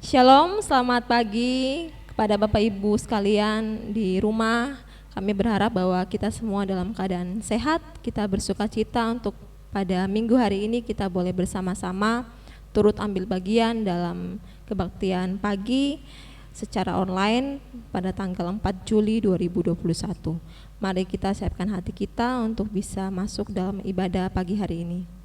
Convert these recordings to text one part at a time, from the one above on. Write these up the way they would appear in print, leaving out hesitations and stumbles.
Shalom, selamat pagi kepada Bapak Ibu sekalian di rumah. Kami berharap bahwa kita semua dalam keadaan sehat. Kita bersuka cita untuk pada minggu hari ini kita boleh bersama-sama turut ambil bagian dalam kebaktian pagi secara online pada tanggal 4 Juli 2021. Mari kita siapkan hati kita untuk bisa masuk dalam ibadah pagi hari ini.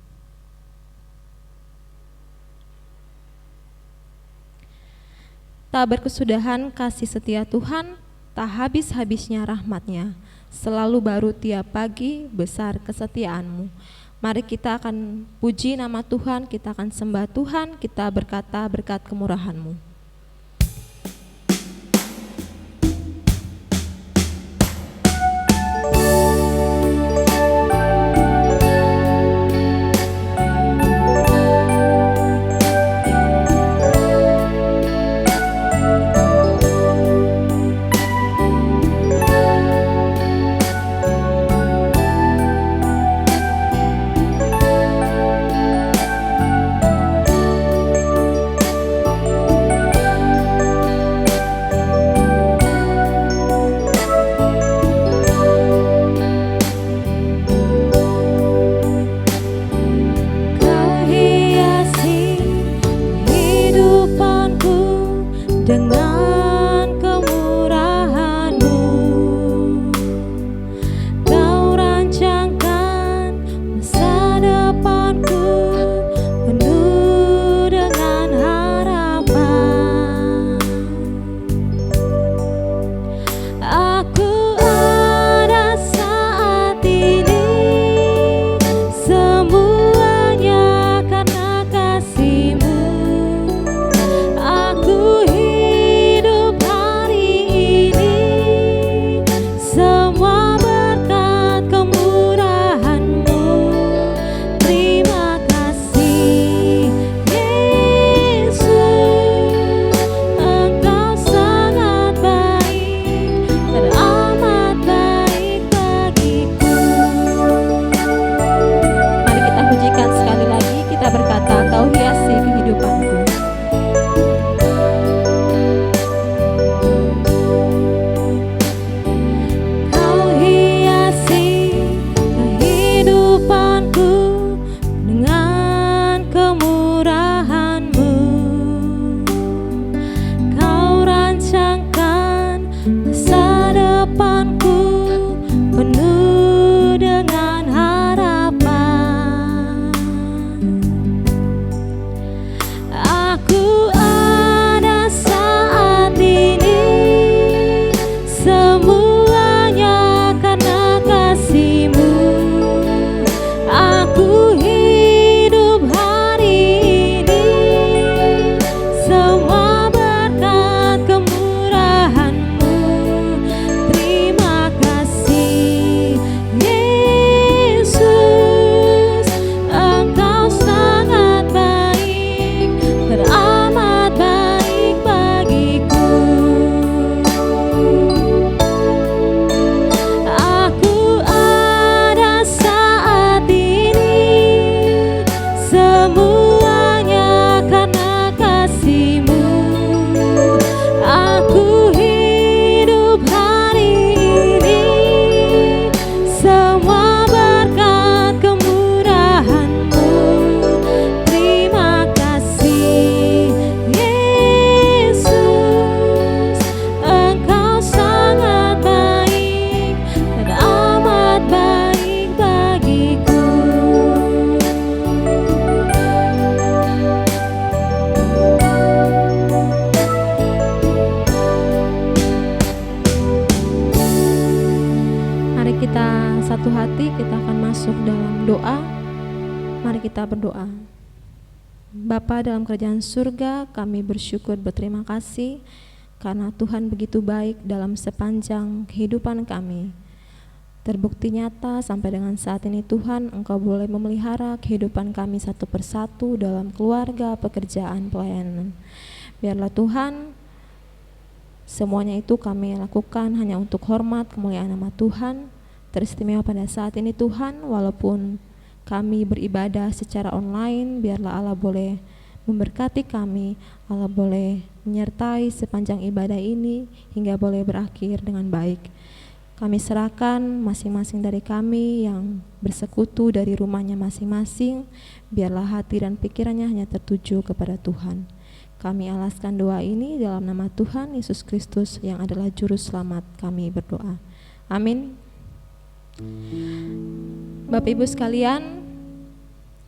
Tak berkesudahan kasih setia Tuhan, tak habis-habisnya rahmat-Nya, selalu baru tiap pagi, besar kesetiaan-Mu. Mari kita akan puji nama Tuhan, kita akan sembah Tuhan, kita berkata berkat kemurahan-Mu. Berdoa. Bapa dalam kerajaan surga, kami bersyukur berterima kasih karena Tuhan begitu baik dalam sepanjang kehidupan kami. Terbukti nyata sampai dengan saat ini Tuhan, Engkau boleh memelihara kehidupan kami satu persatu dalam keluarga, pekerjaan, pelayanan. Biarlah Tuhan, semuanya itu kami lakukan hanya untuk hormat kemuliaan nama Tuhan. Teristimewa pada saat ini Tuhan, walaupun kami beribadah secara online, biarlah Allah boleh memberkati kami. Allah boleh menyertai sepanjang ibadah ini hingga boleh berakhir dengan baik. Kami serahkan masing-masing dari kami yang bersekutu dari rumahnya masing-masing, biarlah hati dan pikirannya hanya tertuju kepada Tuhan. Kami alaskan doa ini dalam nama Tuhan Yesus Kristus yang adalah Juru Selamat, kami berdoa. Amin. Bapak Ibu sekalian,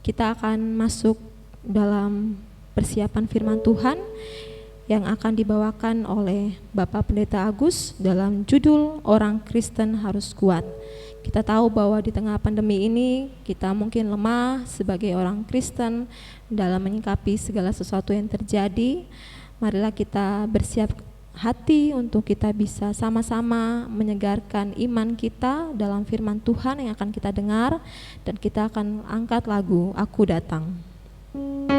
kita akan masuk dalam persiapan firman Tuhan yang akan dibawakan oleh Bapak Pendeta Agus dalam judul Orang Kristen Harus Kuat. Kita tahu bahwa di tengah pandemi ini kita mungkin lemah sebagai orang Kristen dalam menyikapi segala sesuatu yang terjadi. Marilah kita bersiap hati untuk kita bisa sama-sama menyegarkan iman kita dalam firman Tuhan yang akan kita dengar, dan kita akan angkat lagu Aku Datang. Mengubah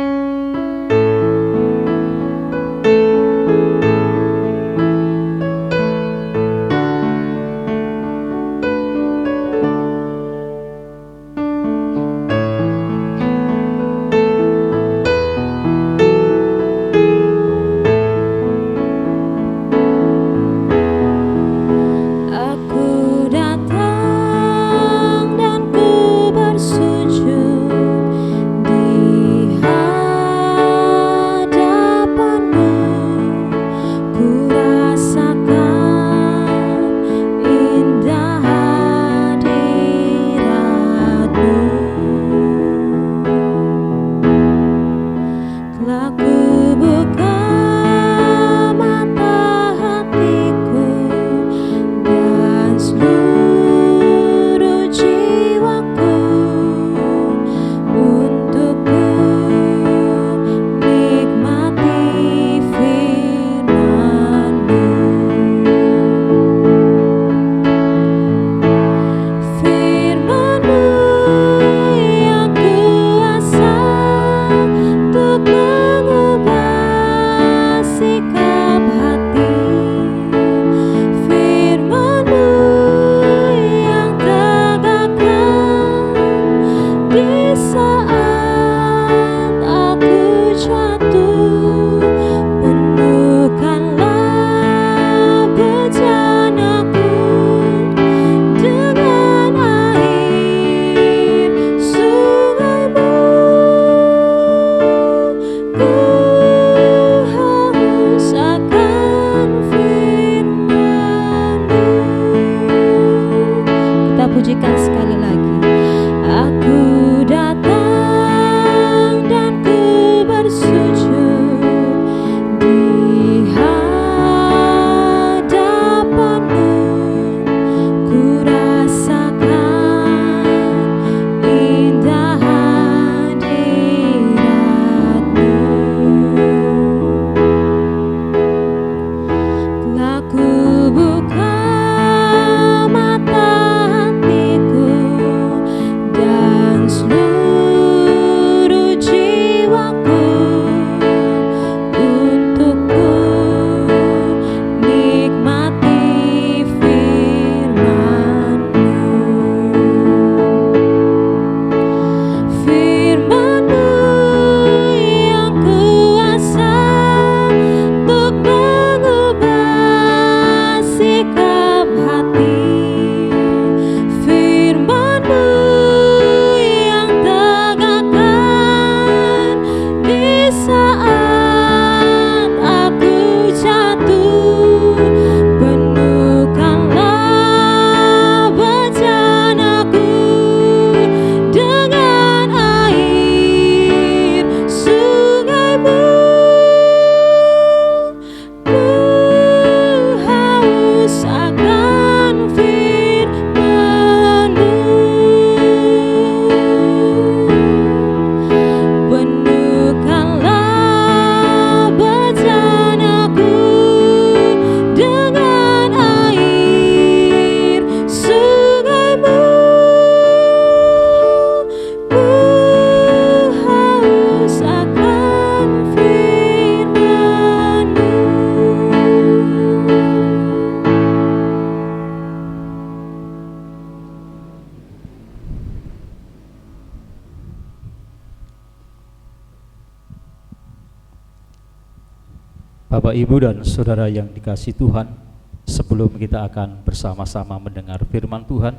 Bapak, Ibu, dan Saudara yang dikasihi Tuhan, sebelum kita akan bersama-sama mendengar firman Tuhan,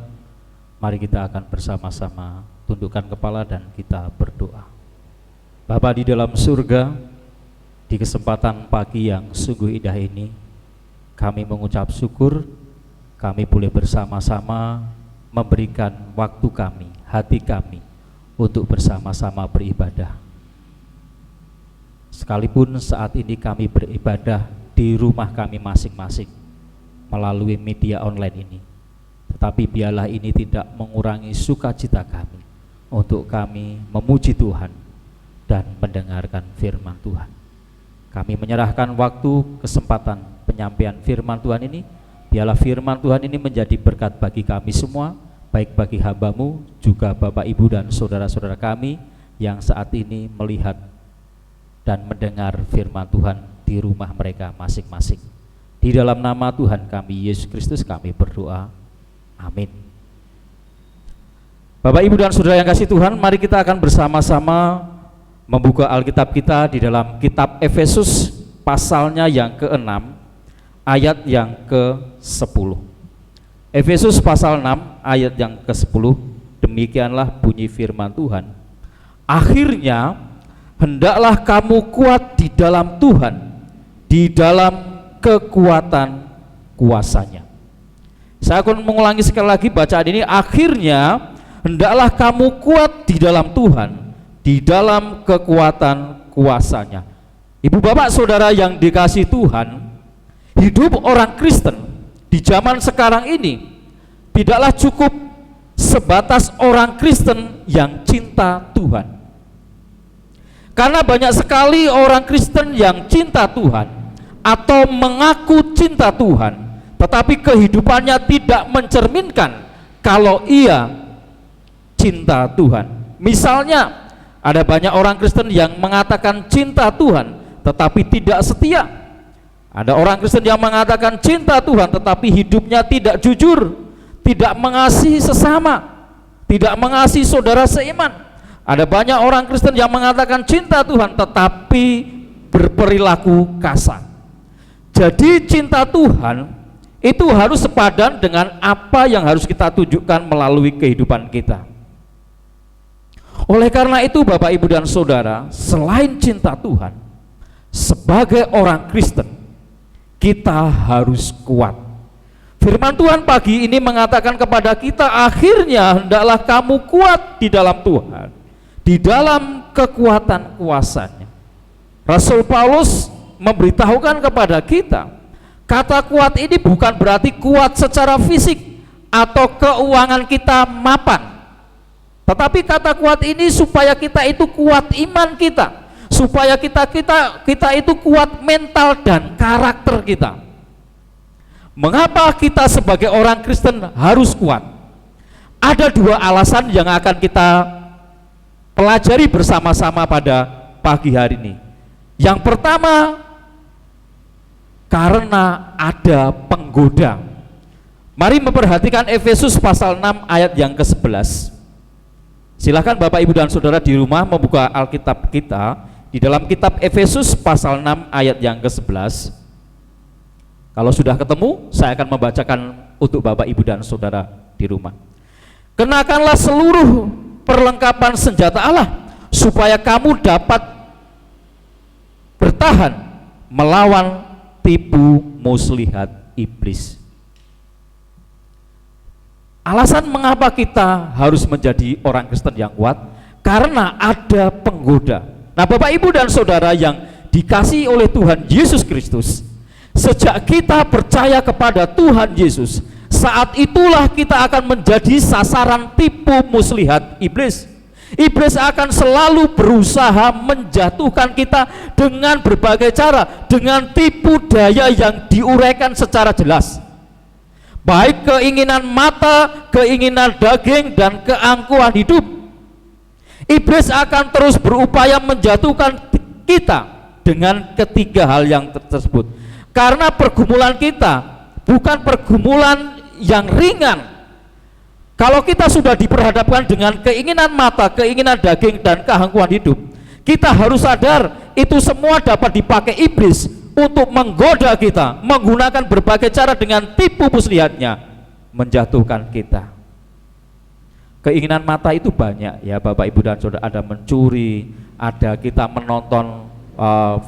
mari kita akan bersama-sama tundukkan kepala dan kita berdoa. Bapa di dalam surga, di kesempatan pagi yang sungguh indah ini, kami mengucap syukur kami boleh bersama-sama memberikan waktu kami, hati kami untuk bersama-sama beribadah. Sekalipun saat ini kami beribadah di rumah kami masing-masing melalui media online ini, tetapi biarlah ini tidak mengurangi sukacita kami untuk kami memuji Tuhan dan mendengarkan firman Tuhan. Kami menyerahkan waktu, kesempatan penyampaian firman Tuhan ini, biarlah firman Tuhan ini menjadi berkat bagi kami semua, baik bagi hamba-Mu, juga Bapak, Ibu, dan saudara-saudara kami yang saat ini melihat dan mendengar firman Tuhan di rumah mereka masing-masing. Di dalam nama Tuhan kami Yesus Kristus kami berdoa, amin. Bapak, Ibu, dan saudara yang kasih Tuhan, mari kita akan bersama-sama membuka Alkitab kita di dalam kitab Efesus pasalnya yang ke-6 ayat yang ke-10. Efesus pasal 6 ayat yang ke-10, demikianlah bunyi firman Tuhan. Akhirnya hendaklah kamu kuat di dalam Tuhan, di dalam kekuatan kuasanya. Saya akan mengulangi sekali lagi bacaan ini. Akhirnya hendaklah kamu kuat di dalam Tuhan, di dalam kekuatan kuasanya. Ibu, bapak, saudara yang dikasihi Tuhan, hidup orang Kristen di zaman sekarang ini tidaklah cukup sebatas orang Kristen yang cinta Tuhan. Karena banyak sekali orang Kristen yang cinta Tuhan atau mengaku cinta Tuhan, tetapi kehidupannya tidak mencerminkan kalau ia cinta Tuhan. Misalnya, ada banyak orang Kristen yang mengatakan cinta Tuhan tetapi tidak setia. Ada orang Kristen yang mengatakan cinta Tuhan tetapi hidupnya tidak jujur, tidak mengasihi sesama, tidak mengasihi saudara seiman. Ada banyak orang Kristen yang mengatakan cinta Tuhan tetapi berperilaku kasar. Jadi cinta Tuhan itu harus sepadan dengan apa yang harus kita tunjukkan melalui kehidupan kita. Oleh karena itu Bapak, Ibu, dan saudara, selain cinta Tuhan, sebagai orang Kristen kita harus kuat. Firman Tuhan pagi ini mengatakan kepada kita, akhirnya hendaklah kamu kuat di dalam Tuhan, di dalam kekuatan kuasanya. Rasul Paulus memberitahukan kepada kita, kata kuat ini bukan berarti kuat secara fisik atau keuangan kita mapan, tetapi kata kuat ini supaya kita itu kuat iman kita, supaya kita itu kuat mental dan karakter kita. Mengapa kita sebagai orang Kristen harus kuat? Ada dua alasan yang akan kita pelajari bersama-sama pada pagi hari ini. Yang pertama, karena ada penggoda. Mari memperhatikan Efesus pasal 6 ayat yang ke-11. Silakan Bapak, Ibu, dan saudara di rumah membuka Alkitab kita di dalam kitab Efesus pasal 6 ayat yang ke-11. Kalau sudah ketemu, saya akan membacakan untuk Bapak, Ibu, dan saudara di rumah. Kenakanlah seluruh perlengkapan senjata Allah supaya kamu dapat bertahan melawan tipu muslihat iblis. Alasan mengapa kita harus menjadi orang Kristen yang kuat, karena ada penggoda. Nah, Bapak, Ibu, dan saudara yang dikasihi oleh Tuhan Yesus Kristus, sejak kita percaya kepada Tuhan Yesus, saat itulah kita akan menjadi sasaran tipu muslihat iblis. Iblis akan selalu berusaha menjatuhkan kita dengan berbagai cara, dengan tipu daya yang diuraikan secara jelas, baik keinginan mata, keinginan daging, dan keangkuhan hidup. Iblis akan terus berupaya menjatuhkan kita dengan ketiga hal yang tersebut. Karena pergumulan kita bukan pergumulan yang ringan. Kalau kita sudah diperhadapkan dengan keinginan mata, keinginan daging, dan keangkuhan hidup, kita harus sadar itu semua dapat dipakai iblis untuk menggoda kita, menggunakan berbagai cara dengan tipu muslihatnya menjatuhkan kita. Keinginan mata itu banyak ya Bapak Ibu dan Saudara, ada mencuri, ada kita menonton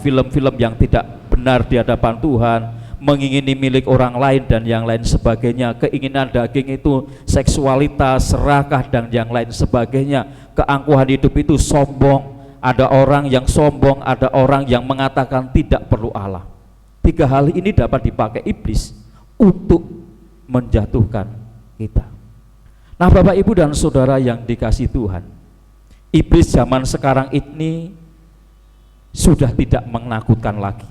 film-film yang tidak benar di hadapan Tuhan, mengingini milik orang lain dan yang lain sebagainya. Keinginan daging itu seksualitas, serakah dan yang lain sebagainya. Keangkuhan hidup itu sombong. Ada orang yang sombong, ada orang yang mengatakan tidak perlu Allah. 3 hal ini dapat dipakai iblis untuk menjatuhkan kita. Nah Bapak Ibu dan Saudara yang dikasihi Tuhan, iblis zaman sekarang ini sudah tidak menakutkan lagi.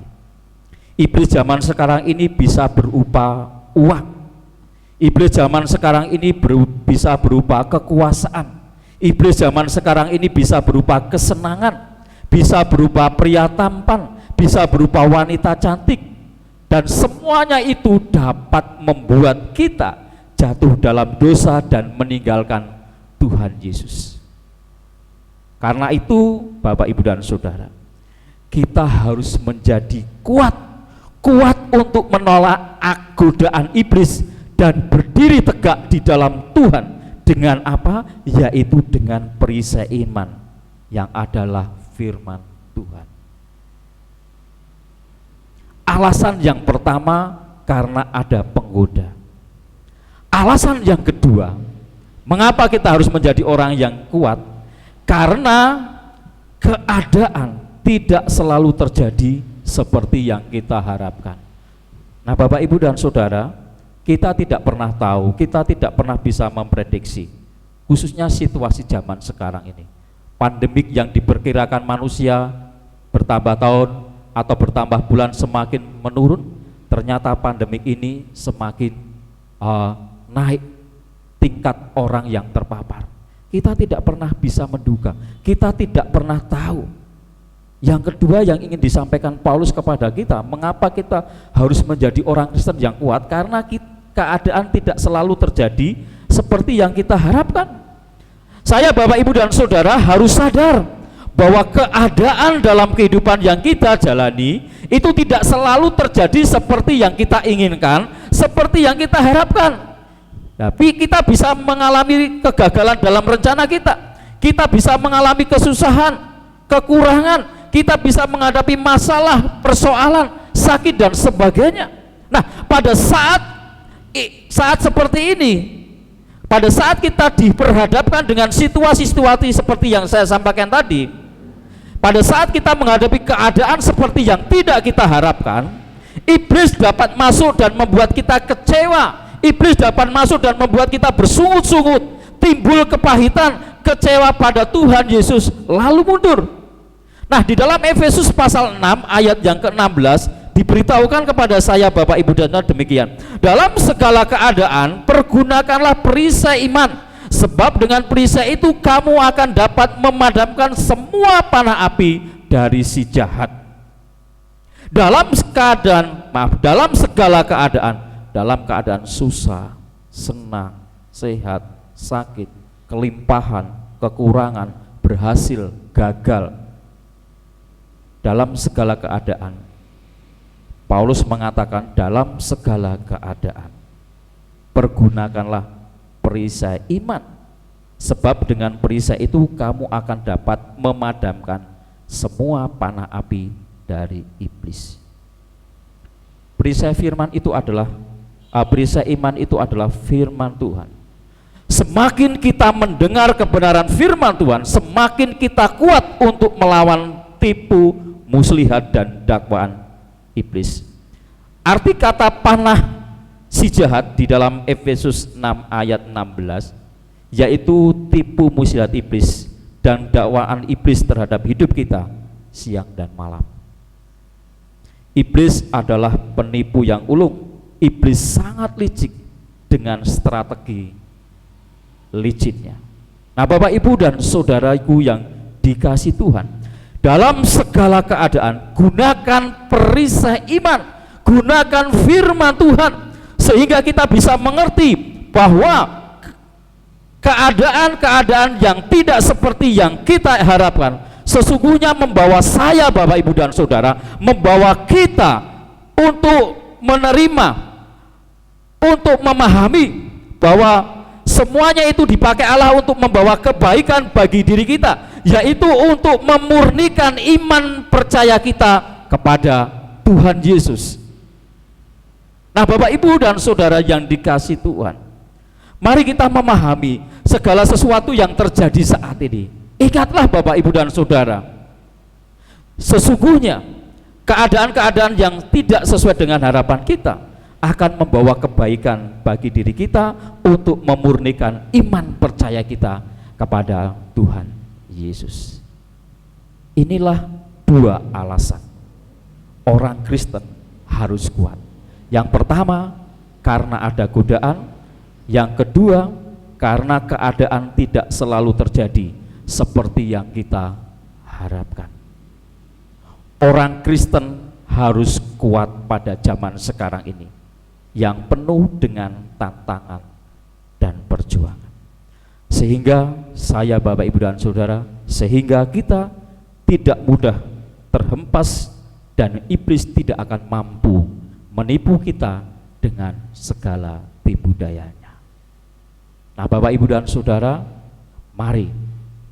Iblis zaman sekarang ini bisa berupa uang. Iblis zaman sekarang ini bisa berupa kekuasaan. Iblis zaman sekarang ini bisa berupa kesenangan, bisa berupa pria tampan, bisa berupa wanita cantik, dan semuanya itu dapat membuat kita jatuh dalam dosa dan meninggalkan Tuhan Yesus. Karena itu Bapak Ibu dan Saudara, kita harus menjadi kuat untuk menolak godaan iblis dan berdiri tegak di dalam Tuhan. Dengan apa? Yaitu dengan perisai iman yang adalah firman Tuhan. Alasan yang pertama, karena ada penggoda. Alasan yang kedua, mengapa kita harus menjadi orang yang kuat? Karena keadaan tidak selalu terjadi seperti yang kita harapkan. Nah Bapak Ibu dan Saudara, kita tidak pernah tahu, kita tidak pernah bisa memprediksi, khususnya situasi zaman sekarang ini. Pandemik yang diperkirakan manusia bertambah tahun atau bertambah bulan semakin menurun, ternyata pandemik ini semakin naik tingkat orang yang terpapar. Kita tidak pernah bisa menduga, kita tidak pernah tahu. Yang kedua yang ingin disampaikan Paulus kepada kita, mengapa kita harus menjadi orang Kristen yang kuat? Karena keadaan tidak selalu terjadi seperti yang kita harapkan. Saya Bapak Ibu dan Saudara harus sadar bahwa keadaan dalam kehidupan yang kita jalani itu tidak selalu terjadi seperti yang kita inginkan, seperti yang kita harapkan. Tapi kita bisa mengalami kegagalan dalam rencana kita. Kita bisa mengalami kesusahan, kekurangan, kita bisa menghadapi masalah, persoalan, sakit dan sebagainya. Nah, pada saat seperti ini, pada saat kita diperhadapkan dengan situasi-situasi seperti yang saya sampaikan tadi, pada saat kita menghadapi keadaan seperti yang tidak kita harapkan, iblis dapat masuk dan membuat kita kecewa. Iblis dapat masuk dan membuat kita bersungut-sungut, timbul kepahitan, kecewa pada Tuhan Yesus, lalu mundur. Nah, di dalam Efesus pasal 6 ayat yang ke-16 diberitahukan kepada saya Bapak Ibu dan Saudara demikian. Dalam segala keadaan pergunakanlah perisai iman, sebab dengan perisai itu kamu akan dapat memadamkan semua panah api dari si jahat. Dalam segala keadaan, dalam keadaan susah, senang, sehat, sakit, kelimpahan, kekurangan, berhasil, gagal, dalam segala keadaan, Paulus mengatakan dalam segala keadaan pergunakanlah perisai iman, sebab dengan perisai itu kamu akan dapat memadamkan semua panah api dari iblis. Perisai firman itu adalah perisai iman itu adalah firman Tuhan. Semakin kita mendengar kebenaran firman Tuhan, semakin kita kuat untuk melawan tipu, muslihat dan dakwaan iblis. Arti kata panah si jahat di dalam Efesus 6 ayat 16 yaitu tipu muslihat iblis dan dakwaan iblis terhadap hidup kita siang dan malam. Iblis adalah penipu yang ulung. Iblis sangat licik dengan strategi licinnya. Nah Bapak Ibu dan Saudaraku yang dikasihi Tuhan, dalam segala keadaan gunakan perisai iman, gunakan firman Tuhan, sehingga kita bisa mengerti bahwa keadaan-keadaan yang tidak seperti yang kita harapkan, sesungguhnya membawa saya, Bapak Ibu dan Saudara, membawa kita untuk menerima, untuk memahami bahwa semuanya itu dipakai Allah untuk membawa kebaikan bagi diri kita, yaitu untuk memurnikan iman percaya kita kepada Tuhan Yesus. Nah, Bapak Ibu dan Saudara yang dikasih Tuhan, mari kita memahami segala sesuatu yang terjadi saat ini. Ingatlah Bapak Ibu dan Saudara, sesungguhnya keadaan-keadaan yang tidak sesuai dengan harapan kita akan membawa kebaikan bagi diri kita untuk memurnikan iman percaya kita kepada Tuhan Yesus. Inilah dua alasan orang Kristen harus kuat. Yang pertama, karena ada godaan. Yang kedua, karena keadaan tidak selalu terjadi seperti yang kita harapkan. Orang Kristen harus kuat pada zaman sekarang ini yang penuh dengan tantangan dan perjuangan. Sehingga saya, Bapak Ibu dan Saudara, sehingga kita tidak mudah terhempas dan iblis tidak akan mampu menipu kita dengan segala tipu dayanya. Nah, Bapak Ibu dan Saudara, mari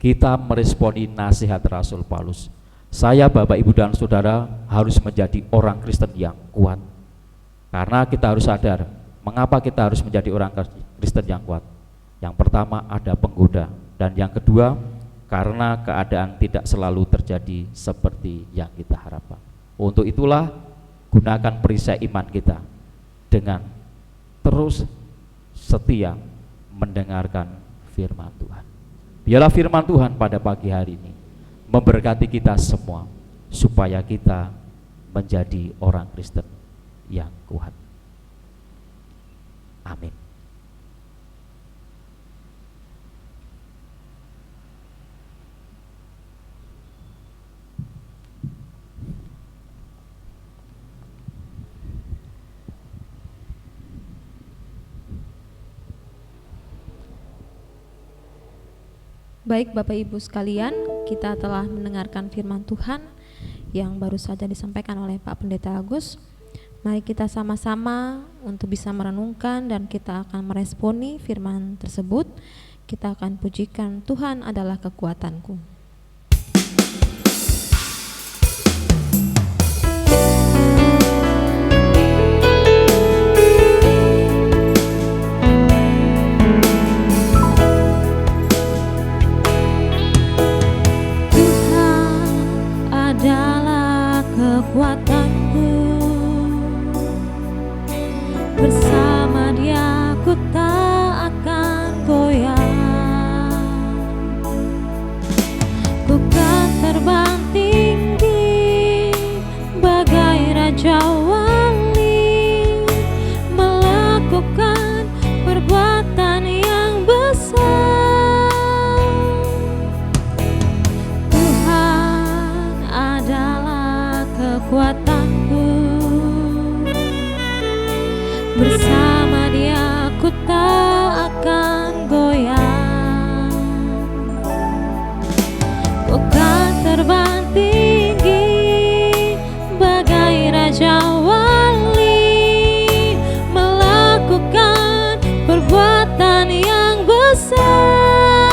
kita meresponi nasihat Rasul Paulus. Saya, Bapak Ibu dan Saudara, harus menjadi orang Kristen yang kuat. Karena kita harus sadar, mengapa kita harus menjadi orang Kristen yang kuat. Yang pertama, ada penggoda, dan yang kedua, karena keadaan tidak selalu terjadi seperti yang kita harapkan. Untuk itulah, gunakan perisai iman kita dengan terus setia mendengarkan firman Tuhan. Biarlah firman Tuhan pada pagi hari ini memberkati kita semua, supaya kita menjadi orang Kristen yang kuat. Amin. Baik Bapak Ibu sekalian, kita telah mendengarkan firman Tuhan yang baru saja disampaikan oleh Pak Pendeta Agus. Mari kita sama-sama untuk bisa merenungkan dan kita akan meresponi firman tersebut. Kita akan pujikan Tuhan adalah kekuatanku. Adalah kekuatanku, bersama Dia ku tak akan goyah. Ku kan terbang tinggi bagai raja wali, melakukan perbuatan yang besar. Kekuatanku, bersama Dia ku tak akan goyah. Ku kan terbang tinggi bagai raja wali, melakukan perbuatan yang besar.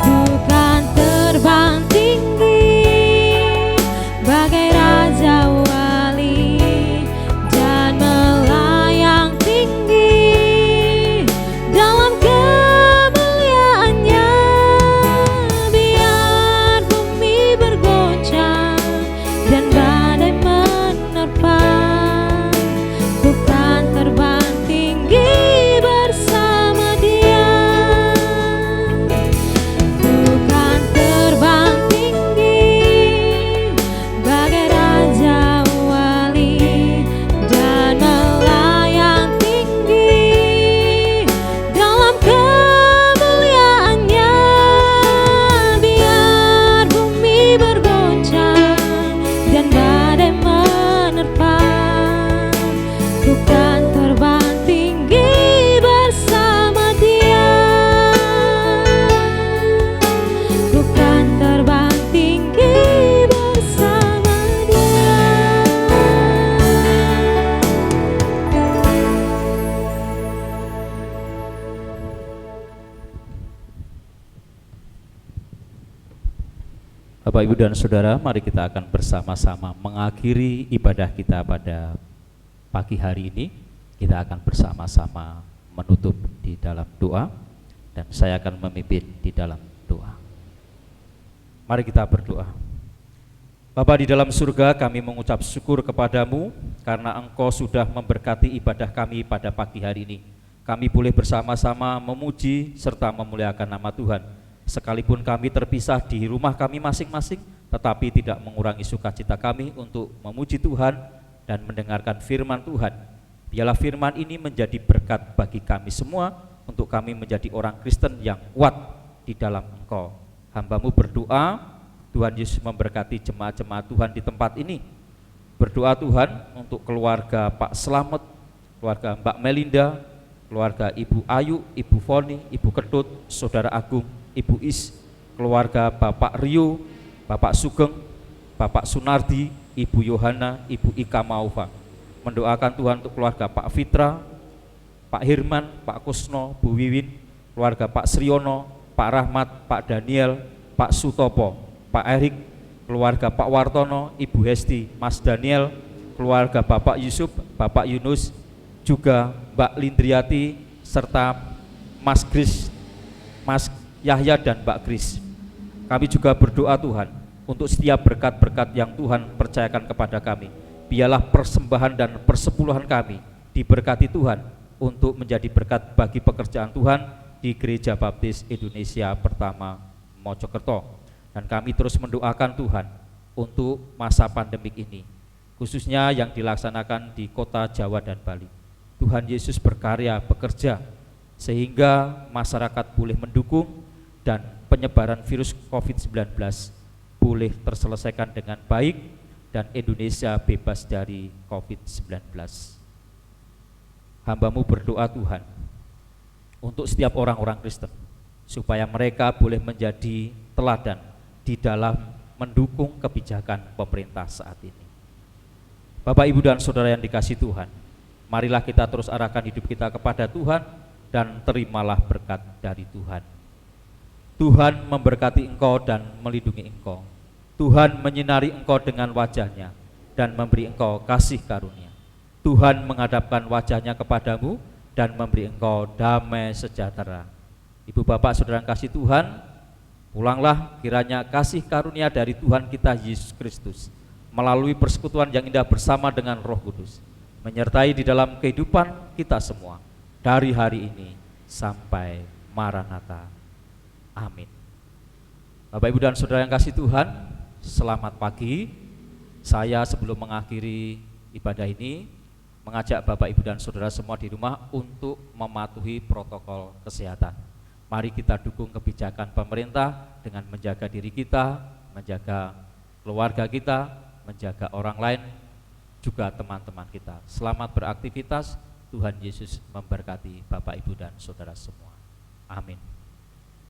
Ku kan terbang tinggi bagai raja wali dan melayang tinggi dalam kemuliaannya. Biar bumi bergoncang dan Bapak, Ibu, dan Saudara, mari kita akan bersama-sama mengakhiri ibadah kita pada pagi hari ini. Kita akan bersama-sama menutup di dalam doa, dan saya akan memimpin di dalam doa. Mari kita berdoa. Bapa di dalam surga, kami mengucap syukur kepadamu karena Engkau sudah memberkati ibadah kami pada pagi hari ini. Kami boleh bersama-sama memuji serta memuliakan nama Tuhan. Sekalipun kami terpisah di rumah kami masing-masing, tetapi tidak mengurangi sukacita kami untuk memuji Tuhan dan mendengarkan firman Tuhan. Biarlah firman ini menjadi berkat bagi kami semua, untuk kami menjadi orang Kristen yang kuat di dalam Engkau. Hamba-Mu berdoa, Tuhan Yesus memberkati jemaat-jemaat Tuhan di tempat ini. Berdoa Tuhan untuk keluarga Pak Slamet, keluarga Mbak Melinda, keluarga Ibu Ayu, Ibu Foni, Ibu Ketut, Saudara Agung, Ibu Is, keluarga Bapak Rio, Bapak Sugeng, Bapak Sunardi, Ibu Yohana, Ibu Ika Maufa. Mendoakan Tuhan untuk keluarga Pak Fitra, Pak Hirman, Pak Kusno, Bu Wiwin, keluarga Pak Sriono, Pak Rahmat, Pak Daniel, Pak Sutopo, Pak Erik, keluarga Pak Wartono, Ibu Hesti, Mas Daniel, keluarga Bapak Yusuf, Bapak Yunus, juga Mbak Lindriati, serta Mas Kris, Mas Yahya dan Mbak Kris. Kami juga berdoa Tuhan untuk setiap berkat-berkat yang Tuhan percayakan kepada kami. Biarlah persembahan dan persepuluhan kami diberkati Tuhan untuk menjadi berkat bagi pekerjaan Tuhan di Gereja Baptis Indonesia Pertama Mojokerto. Dan kami terus mendoakan Tuhan untuk masa pandemik ini, khususnya yang dilaksanakan di kota Jawa dan Bali. Tuhan Yesus berkarya, bekerja, sehingga masyarakat boleh mendukung dan penyebaran virus COVID-19 boleh terselesaikan dengan baik dan Indonesia bebas dari COVID-19. Hamba-Mu berdoa Tuhan untuk setiap orang-orang Kristen, supaya mereka boleh menjadi teladan di dalam mendukung kebijakan pemerintah saat ini. Bapak, Ibu, dan Saudara yang dikasihi Tuhan, marilah kita terus arahkan hidup kita kepada Tuhan dan terimalah berkat dari Tuhan. Tuhan memberkati engkau dan melindungi engkau. Tuhan menyinari engkau dengan wajah-Nya dan memberi engkau kasih karunia. Tuhan menghadapkan wajah-Nya kepadamu dan memberi engkau damai sejahtera. Ibu, bapak, saudara yang kasih Tuhan, pulanglah, kiranya kasih karunia dari Tuhan kita Yesus Kristus melalui persekutuan yang indah bersama dengan Roh Kudus menyertai di dalam kehidupan kita semua dari hari ini sampai Maranatha. Amin. Bapak, Ibu, dan saudara yang kasih Tuhan, selamat pagi. Saya sebelum mengakhiri ibadah ini mengajak Bapak, Ibu, dan saudara semua di rumah untuk mematuhi protokol kesehatan. Mari kita dukung kebijakan pemerintah dengan menjaga diri kita, menjaga keluarga kita, menjaga orang lain, juga teman-teman kita. Selamat beraktivitas. Tuhan Yesus memberkati Bapak, Ibu, dan saudara semua. Amin.